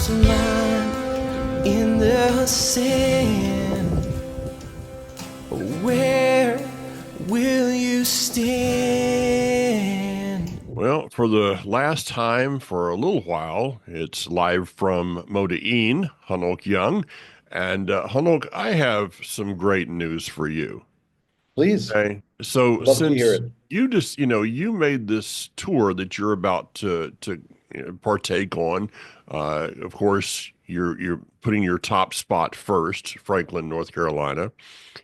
lost mine in the sand. Where will you stand? Well, for the last time for a little while, it's live from Modi'in, Hanok Young. And Hanok, I have some great news for you. Please, Okay. So love to hear since it. you just, you made this tour that you're about to partake on, of course, you're putting your top spot first, Franklin, North Carolina,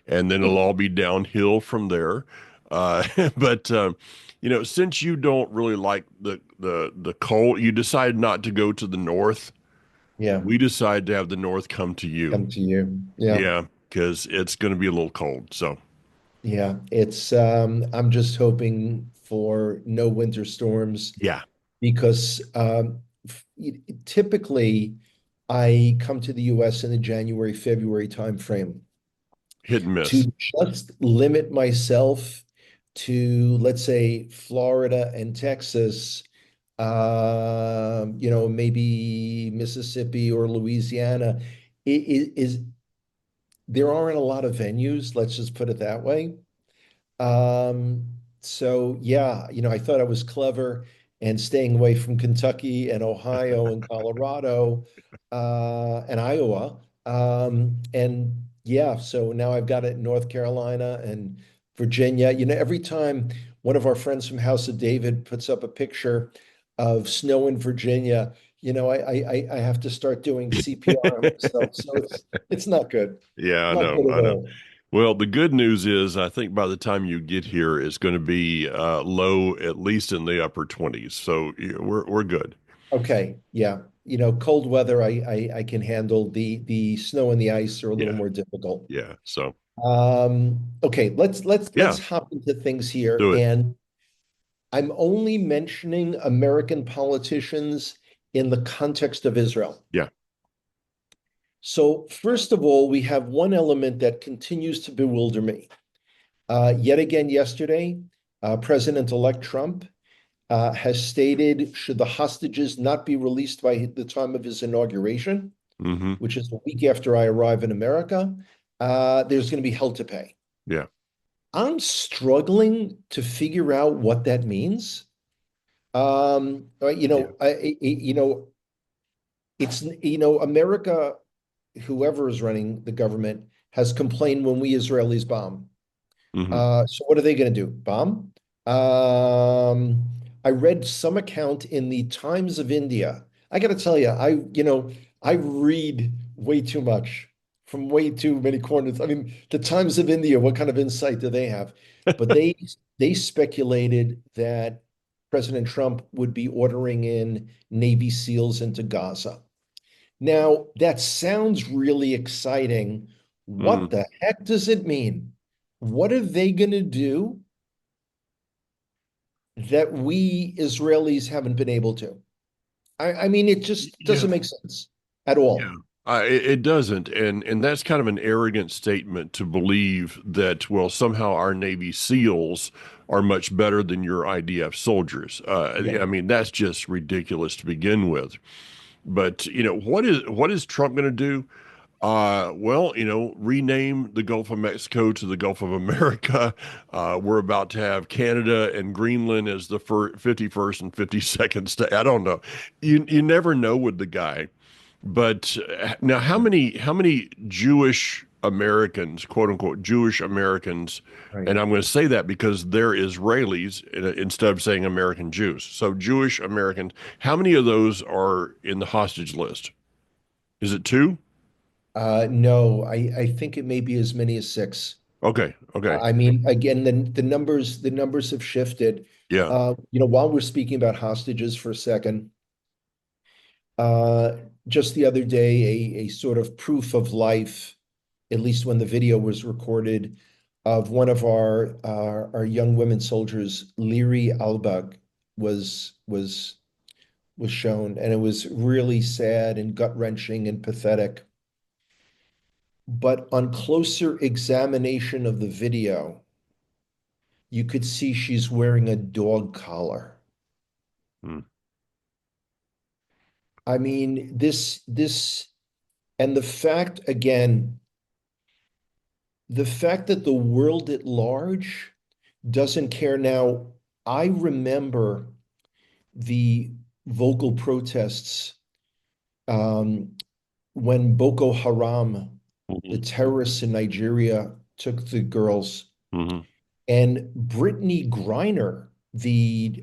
and then it'll all be downhill from there. Uh, but since you don't really like the cold, you decided not to go to the north. Yeah, We decided to have the north come to you. come to you. Yeah, Yeah, because it's going to be a little cold. So yeah. I'm just hoping for no winter storms yeah, because typically I come to the US in the January, February timeframe hit and miss. to just limit myself to, let's say, Florida and Texas, maybe Mississippi or Louisiana. It is there aren't a lot of venues, let's just put it that way. Um, so yeah, I thought I was clever and staying away from Kentucky and Ohio and Colorado and Iowa. And yeah, so now I've got it in North Carolina and Virginia. Every time one of our friends from House of David puts up a picture of snow in Virginia, I have to start doing CPR on myself. So it's not good. Yeah, I Not know, good at I know. all. Well, the good news is I think by the time you get here, it's going to be low, at least in the upper 20s. So yeah, we're good. Okay, yeah. Cold weather I can handle. The snow and the ice are a little Yeah, more difficult. yeah. So Okay, let's yeah, hop into things here. do it. And I'm only mentioning American politicians in the context of Israel. Yeah. So first of all, we have one element that continues to bewilder me. Yet again, yesterday, President-elect Trump has stated should the hostages not be released by the time of his inauguration, Hmm. which is a week after I arrive in America, there's going to be hell to pay. Yeah. I'm struggling to figure out what that means. Yeah. It's America, whoever is running the government, has complained when we Israelis bomb. Hmm. So what are they going to do? Bomb? Um, I read some account in the Times of India. I got to tell you, I read way too much from way too many corners. I mean, the Times of India, what kind of insight do they have? But they speculated that President Trump would be ordering in Navy SEALs into Gaza. Now, that sounds really exciting. What Mm. the heck does it mean? What are they going to do that we Israelis haven't been able to? I mean, it just Yeah. doesn't make sense at Yeah. all. It doesn't, and that's kind of an arrogant statement to believe that, well, somehow our Navy SEALs are much better than your IDF soldiers. Yeah. I mean, that's just ridiculous to begin with. But what is Trump going to do? Well, rename the Gulf of Mexico to the Gulf of America. We're about to have Canada and Greenland as the 51st and 52nd state. I don't know. You never know with the guy. But now, how many Jewish Americans, quote unquote, Jewish Americans, Right. and I'm going to say that because they're Israelis instead of saying American Jews. So Jewish Americans, how many of those are in the hostage list? Is it two? No, I think it may be as many as six. Okay, okay, I mean, again, the numbers have shifted. yeah, While we're speaking about hostages for a second, uh, just the other day, a sort of proof of life, at least when the video was recorded, of one of our young women soldiers, Liri Albag, was was was shown, and it was really sad and gut-wrenching and pathetic. But on closer examination of the video, you could see she's wearing a dog collar. hmm, I mean, and the fact, again, the fact that the world at large doesn't care now. I remember the vocal protests um, when Boko Haram, the Hmm. terrorists in Nigeria, took the girls, Hmm. and Brittany Griner, the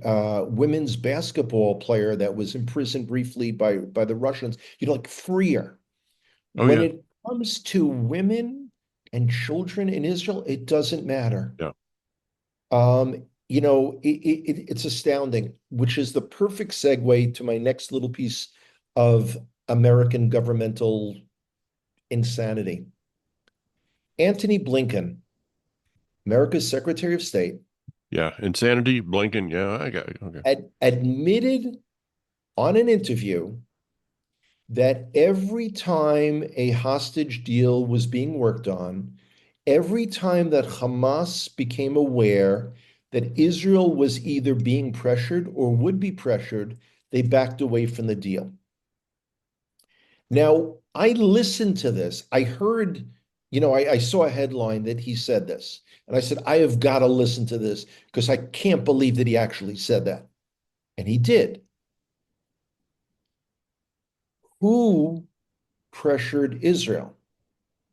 women's basketball player that was imprisoned briefly by the Russians, like freer. Oh When yeah, it comes to women and children in Israel, it doesn't matter. yeah. It's astounding, which is the perfect segue to my next little piece of American governmental insanity. Antony Blinken, America's Secretary of State, Yeah, insanity, Blinken. Yeah, I got it. Okay. admitted on an interview that every time a hostage deal was being worked on, every time that Hamas became aware that Israel was either being pressured or would be pressured, they backed away from the deal. Now, I listened to this. I heard, I saw a headline that he said this. And I said, I have got to listen to this because I can't believe that he actually said that. And he did. Who pressured Israel?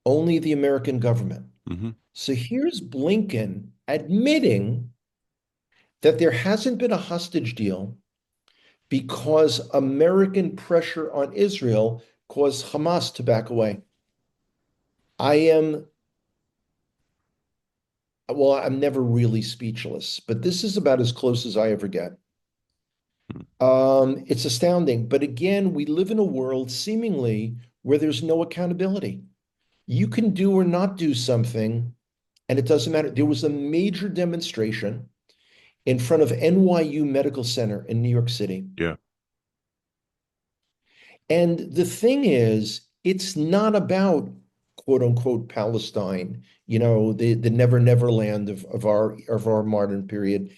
Only the American government. Hmm. So here's Blinken admitting that there hasn't been a hostage deal because American pressure on Israel caused Hamas to back away. I am, well, I'm never really speechless, but this is about as close as I ever get. It's astounding. But again, we live in a world seemingly where there's no accountability. You can do or not do something, and it doesn't matter. There was a major demonstration in front of NYU Medical Center in New York City. Yeah. And the thing is, it's not about quote unquote Palestine, the never never land of our modern period.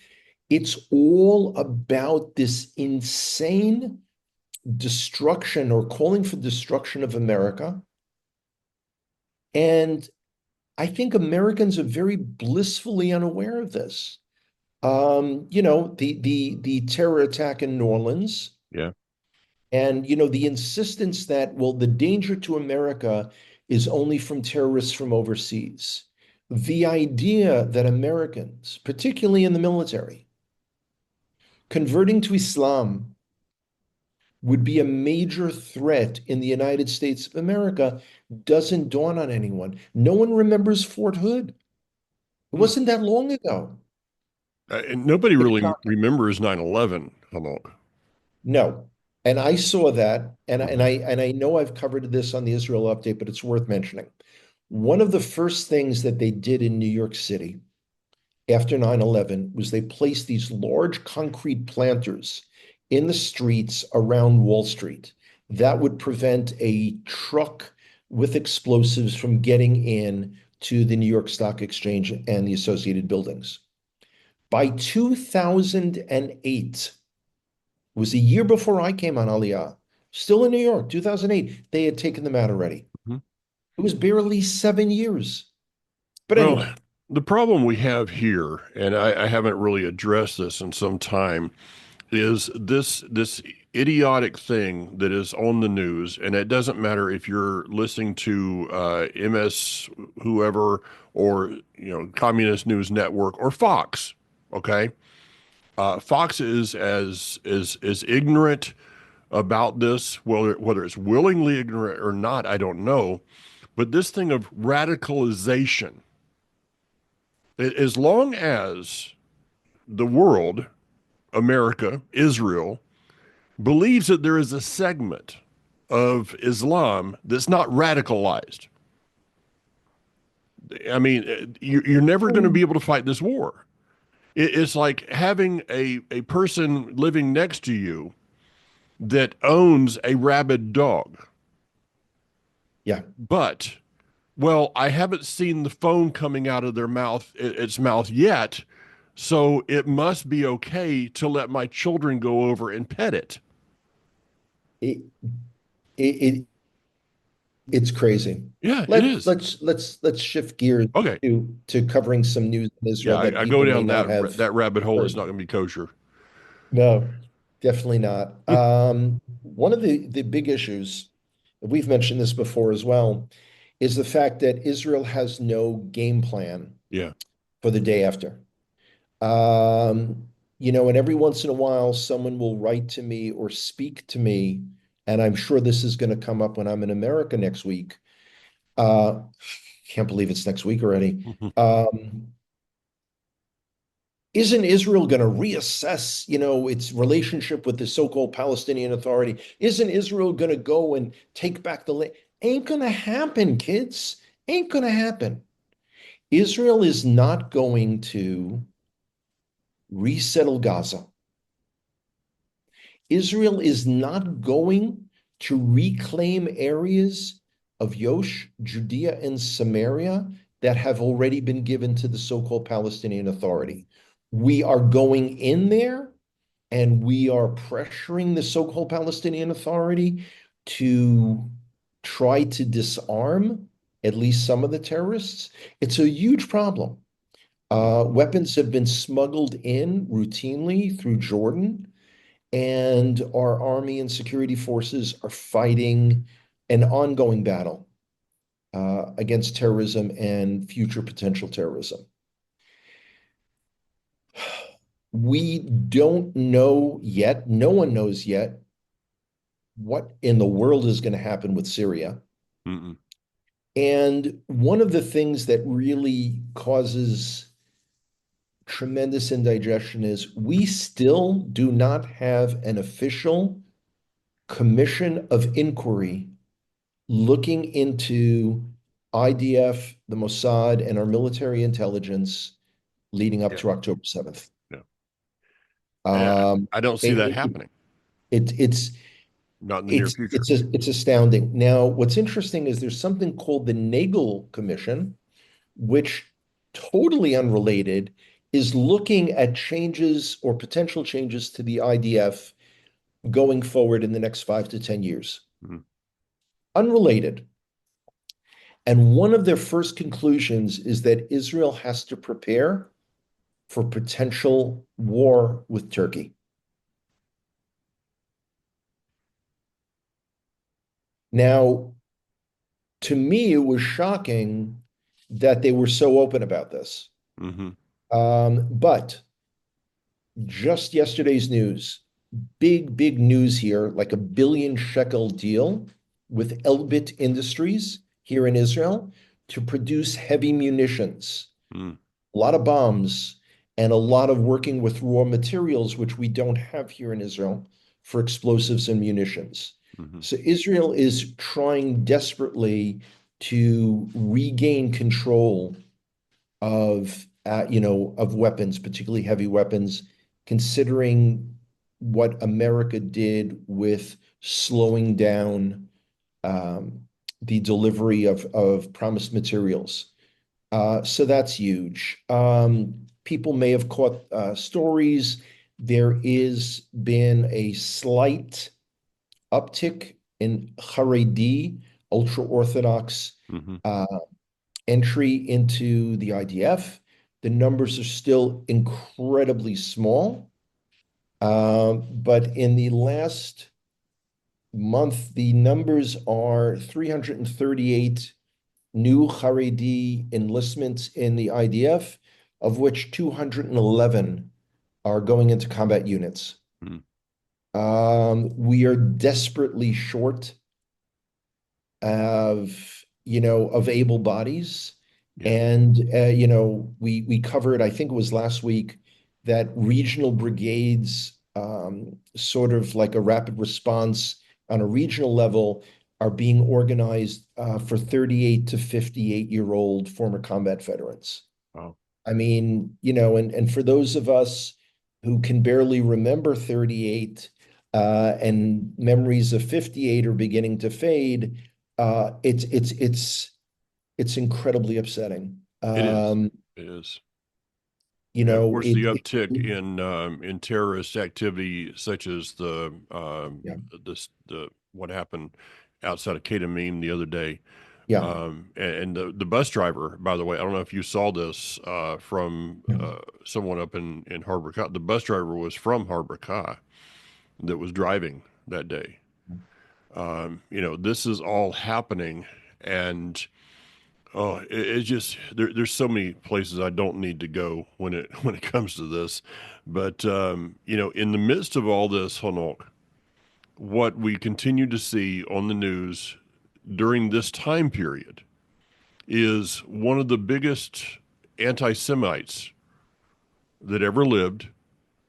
It's all about this insane destruction or calling for destruction of America. And I think Americans are very blissfully unaware of this. The terror attack in New Orleans, Yeah. and the insistence that, well, the danger to America is only from terrorists from overseas. The idea that Americans, particularly in the military, converting to Islam would be a major threat in the United States of America doesn't dawn on anyone. No one remembers Fort Hood. It Hmm. wasn't that long ago. And nobody It's really shocking. remembers 9/11. How long? No. And I saw that, and and Hmm. I and I know I've covered this on the Israel update, but it's worth mentioning. One of the first things that they did in New York City after 9/11 was they placed these large concrete planters in the streets around Wall Street that would prevent a truck with explosives from getting in to the New York Stock Exchange and the associated buildings. By 2008, it was a year before I came on Aliyah, still in New York, 2008, they had taken them out already. It was barely 7 years. But Well, anyway, the problem we have here, and I haven't really addressed this in some time, is this idiotic thing that is on the news, and it doesn't matter if you're listening to MS whoever or Communist News Network or Fox. Okay, Fox is as ignorant about this, whether it's willingly ignorant or not, I don't know. But this thing of radicalization, as long as the world, America, Israel, believes that there is a segment of Islam that's not radicalized. I mean, you're never going to be able to fight this war. It's like having a person living next to you that owns a rabid dog. yeah. But, well, I haven't seen the phone coming out of its mouth yet, so it must be okay to let my children go over and pet it. it, it it's crazy. Yeah, it is. Let's shift gears Okay. to covering some news in Yeah, Israel that I go people may down not have that rabbit hole is heard. not going to be kosher. No, definitely not. One of the big issues, we've mentioned this before as well, is the fact that Israel has no game plan Yeah. for the day after. And every once in a while, someone will write to me or speak to me, and I'm sure this is going to come up when I'm in America next week. Uh, can't believe it's next week already. Um, isn't Israel going to reassess, its relationship with the so-called Palestinian Authority? Isn't Israel going to go and take back the land? Ain't going to happen, kids. Ain't going to happen. Israel is not going to resettle Gaza. Israel is not going to reclaim areas of Yosh, Judea, and Samaria that have already been given to the so-called Palestinian Authority. We are going in there and we are pressuring the so-called Palestinian Authority to try to disarm at least some of the terrorists. It's a huge problem. Weapons have been smuggled in routinely through Jordan, and our army and security forces are fighting an ongoing battle against terrorism and future potential terrorism. We don't know yet, no one knows yet what in the world is going to happen with Syria. Mm-mm. And one of the things that really causes tremendous indigestion is we still do not have an official commission of inquiry looking into IDF, the Mossad, and our military intelligence leading up Yeah. to October 7th. Yeah. And Um, I don't see that it, happening. it, it's Not in the near it's future. it's astounding. Now, what's interesting is there's something called the Nagel Commission, which totally unrelated is looking at changes or potential changes to the IDF going forward in the next 5 to 10 years. Mm. Unrelated. And one of their first conclusions is that Israel has to prepare for potential war with Turkey. Now, to me, it was shocking that they were so open about this. Hmm. But just yesterday's news, big news here, like a 1 billion shekel deal with Elbit Industries here in Israel to produce heavy munitions, Mm. a lot of bombs, and a lot of working with raw materials, which we don't have here in Israel for explosives and munitions. Hmm. So Israel is trying desperately to regain control of weapons, particularly heavy weapons, considering what America did with slowing down um, the delivery of promised materials. So that's huge. People may have caught stories. There is been a slight uptick in Haredi, ultra-Orthodox Hmm. uh, entry into the IDF. The numbers are still incredibly small. But in the last month, the numbers are 338 new Haredi enlistments in the IDF, of which 211 are going into combat units. Mm. We are desperately short of able bodies. Yeah. And we covered, I think it was last week, that regional brigades, sort of like a rapid response on a regional level, are being organized for 38 to 58-year-old former combat veterans. Wow. I mean, and for those of us who can barely remember 38, and memories of 58 are beginning to fade, it's incredibly upsetting. It is. It is. You Yeah, of know, course, the uptick in terrorist activity, such as yeah, the what happened outside of Kedemim the other day, yeah, and the bus driver, by the way, I don't know if you saw this from yeah, someone up in Harbor Kai. The bus driver was from Harbor Kai that was driving that day. This is all happening, and it's just there's so many places I don't need to go when it comes to this, but in the midst of all this, Hanok, what we continue to see on the news during this time period is one of the biggest anti-Semites that ever lived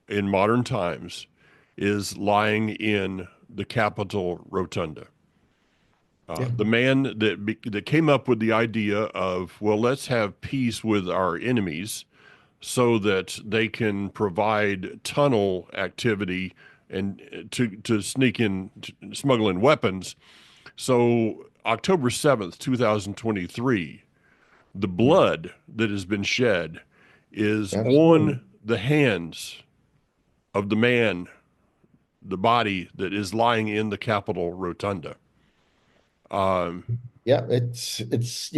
in modern times is lying in the Capitol Rotunda. yeah, The man that came up with the idea of, well, let's have peace with our enemies so that they can provide tunnel activity and to sneak in, smuggle in weapons. So October 7th, 2023, the yeah, blood that has been shed is absolutely. on the hands of the man, the body that is lying in the Capitol Rotunda. Um, Yeah, it's there's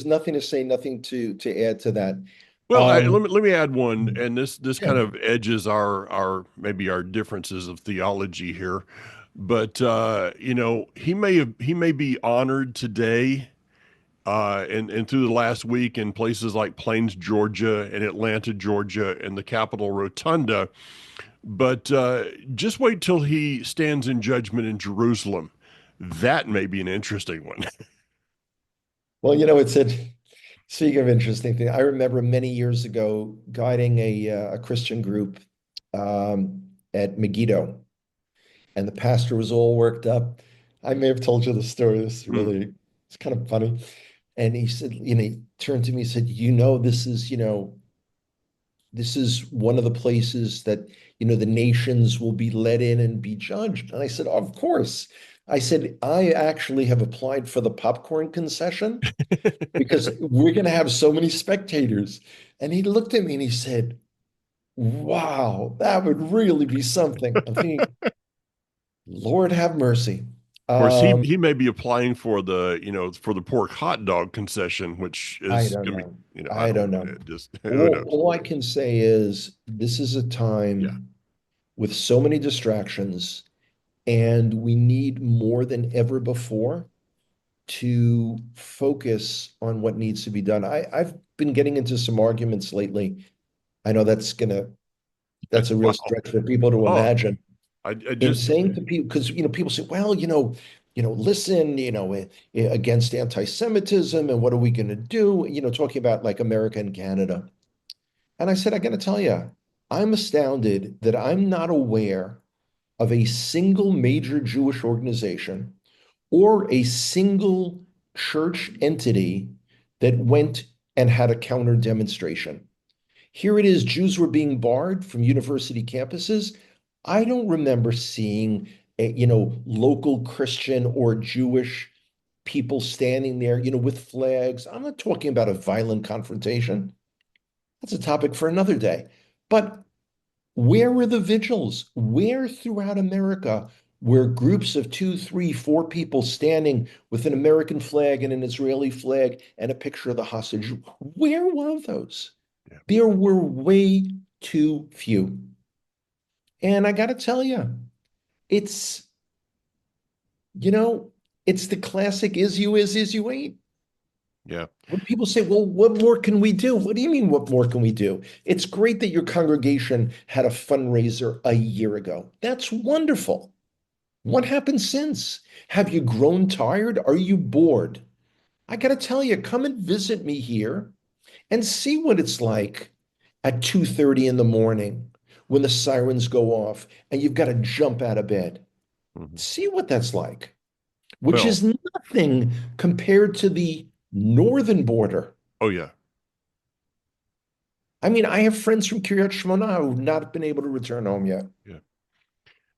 nothing to say, nothing to add to that. well, Um, let me add one, and this yeah, kind of edges our maybe our differences of theology here, but he may be honored today, and through the last week in places like Plains, Georgia, and Atlanta, Georgia, and the Capitol Rotunda. But just wait till he stands in judgment in Jerusalem. That may be an interesting one. well, it's a speaking of interesting thing. I remember many years ago guiding a Christian group at Megiddo, and the pastor was all worked up. I may have told you the story. This is Hmm. really it's kind of funny. And he said, he turned to me and said, this is one of the places that, the nations will be let in and be judged. And I said, of course. I said, I actually have applied for the popcorn concession because we're going to have so many spectators. And he looked at me and he said, wow, that would really be something. I'm thinking, Lord have mercy. Of course, Um, he may be applying for the pork hot dog concession, which I is, don't I mean, know. I I don't don't know. know. It just who All, knows? all I can say is this is a Yeah, time with so many distractions, and we need more than ever before to focus on what needs to be done. I've been getting into some arguments lately. I know that's a real wow. stretch for people to Oh, imagine. I In just saying to people, because people say, well, listen, against anti-Semitism, and what are we going to do? Talking about like America and Canada. And I said, I got to tell you, I'm astounded that I'm not aware of a single major Jewish organization or a single church entity that went and had a counter demonstration. Here it is, Jews were being barred from university campuses. I don't remember seeing local Christian or Jewish people standing there, with flags. I'm not talking about a violent confrontation. That's a topic for another day. But where were the vigils? Where throughout America were groups of two, three, four people standing with an American flag and an Israeli flag and a picture of the hostage? Where were those? yeah, There were way too few. And I got to tell you, it's, you know, it's the classic is you ain't. yeah. When people say, well, what more can we do? What do you mean, what more can we do? It's great that your congregation had a fundraiser a year ago. That's wonderful. What happened since? Have you grown tired? Are you bored? I got to tell you, come and visit me here and see what it's like at 2:30 in the morning when the sirens go off and you've got to jump out of bed. Mhm. See what that's like, which Well, is nothing compared to the northern border. oh yeah, I mean, I have friends from Kiryat Shmona who've not been able to return home yet. yeah.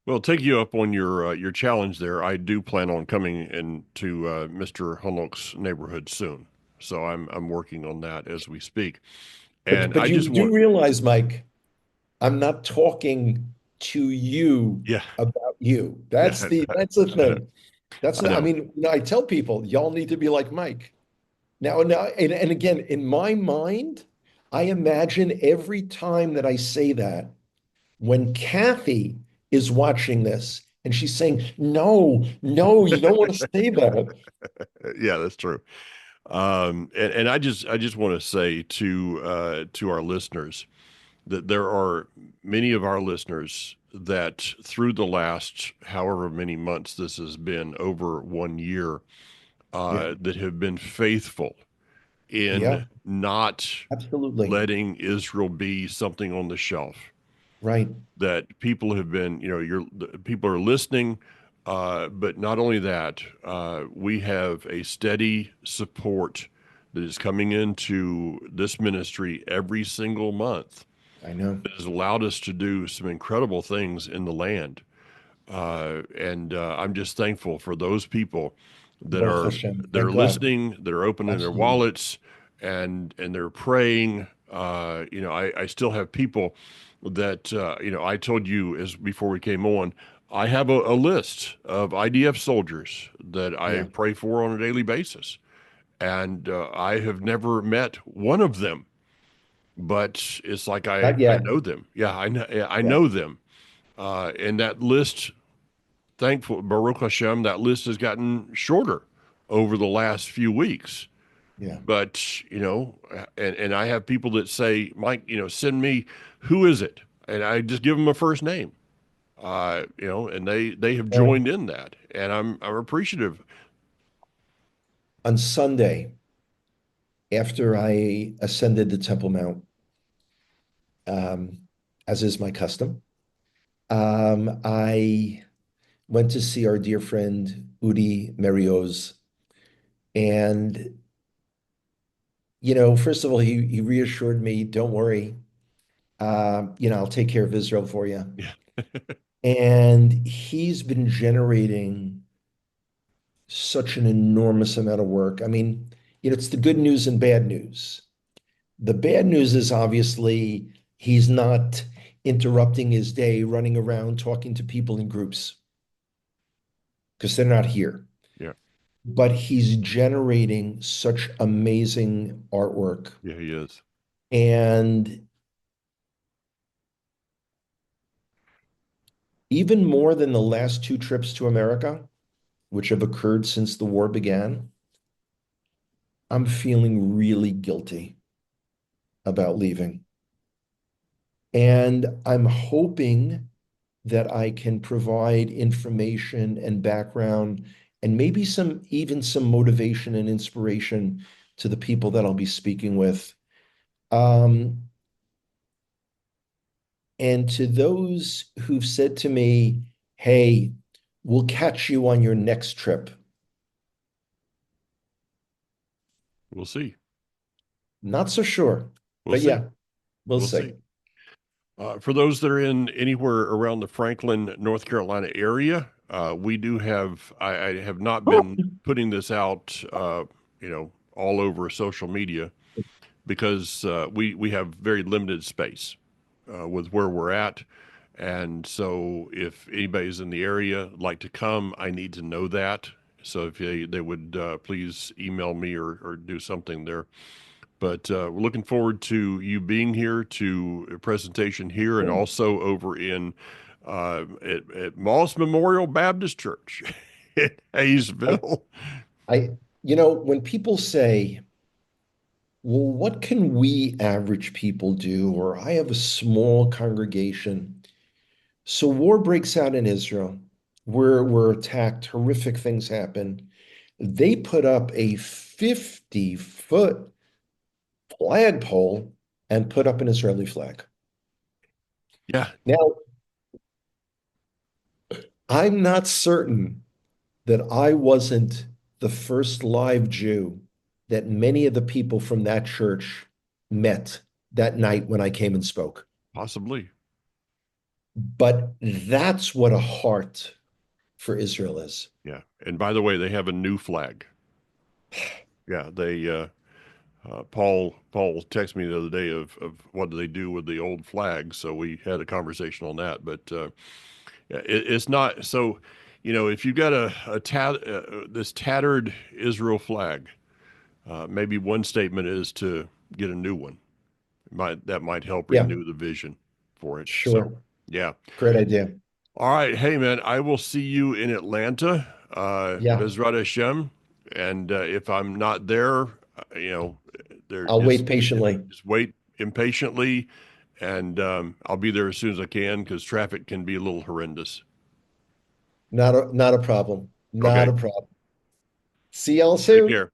Well, take you up on your challenge there. I do plan on coming into Mr. Hunlock's neighborhood soon, so I'm working on that as we speak. And But I you just do want, realize, Mike, I'm not talking to you yeah, about you. yeah, That's the I know, thing. That's I not, I know. mean, I tell people, y'all need to be like Mike. Now, and again, in my mind, I imagine every time that I say that, when Kathy is watching this and she's saying, no, no, you don't want to say that. Yeah, that's true. And I just want to say to our listeners that there are many of our listeners that through the last however many months this has been, over 1 year, Yeah, that have been faithful yeah, in not absolutely. letting Israel be something on the shelf. Right. That people have been, people are listening, but not only that, we have a steady support that is coming into this ministry every single month I know. that has allowed us to do some incredible things in the land. And I'm just thankful for those people that Baruch are Hashem. that Thank are God. listening, that are opening their Absolutely. wallets, and they're praying. I still have people that I told you as before we came on. I have a list of IDF soldiers that I Yeah. pray for on a daily basis, and I have never met one of them, but it's like Not I yet. know them. Yeah, I Yeah. know them, and that list, thankful Baruch Hashem, that list has gotten shorter over the last few weeks. Yeah. But and I have people that say, Mike, send me, who is it, and I just give them a first name, and they have Well, joined in that, and I'm appreciative. on Sunday, after I ascended the Temple Mount, um, as is my custom, I went to see our dear friend Udi Merioz. And, first of all, he reassured me, don't worry, I'll take care of Israel for you. Yeah, And he's been generating such an enormous amount of work. I mean, it's the good news and bad news. The bad news is obviously he's not interrupting his day running around talking to people in groups because they're not here. yeah, But he's generating such amazing artwork. yeah. He is. And even more than the last two trips to America, which have occurred since the war began, I'm feeling really guilty about leaving. And I'm hoping that I can provide information and background and maybe even some motivation and inspiration to the people that I'll be speaking with. Um, and to those who've said to me, hey, we'll catch you on your next trip. We'll see. Not so sure, We'll but see. yeah, we'll We'll see. see. For those that are in anywhere around the Franklin, North Carolina area, we do have, I have not been putting this out, all over social media because we have very limited space with where we're at. And so if anybody's in the area like to come, I need to know that. So if they would please email me or do something there. But we're looking forward to you being here, to a presentation here and also over in at Moss Memorial Baptist Church in I, Hayesville. when people say, well, what can we average people do? Or I have a small congregation. So war breaks out in Israel. We're attacked, horrific things happen. They put up a 50-foot flagpole and put up an Israeli flag. Yeah, Now, I'm not certain that I wasn't the first live Jew that many of the people from that church met that night when I came and spoke. possibly. But that's what a heart for Israel is. Yeah. And by the way, they have a new flag. Yeah, Paul texted me the other day of what do they do with the old flag. So we had a conversation on that. But it's not so. If you got this tattered Israel flag, maybe one statement is to get a new one. That might help Yeah, renew the vision for it. So sure. yeah. Great idea. All right. Hey man, I will see you in Atlanta, Yeah, Bezrat Hashem. And if I'm not there, there I'll wait patiently. just wait impatiently, and I'll be there as soon as I can because traffic can be a little horrendous. Not a problem. Not Okay. a problem. See y'all Take soon. care.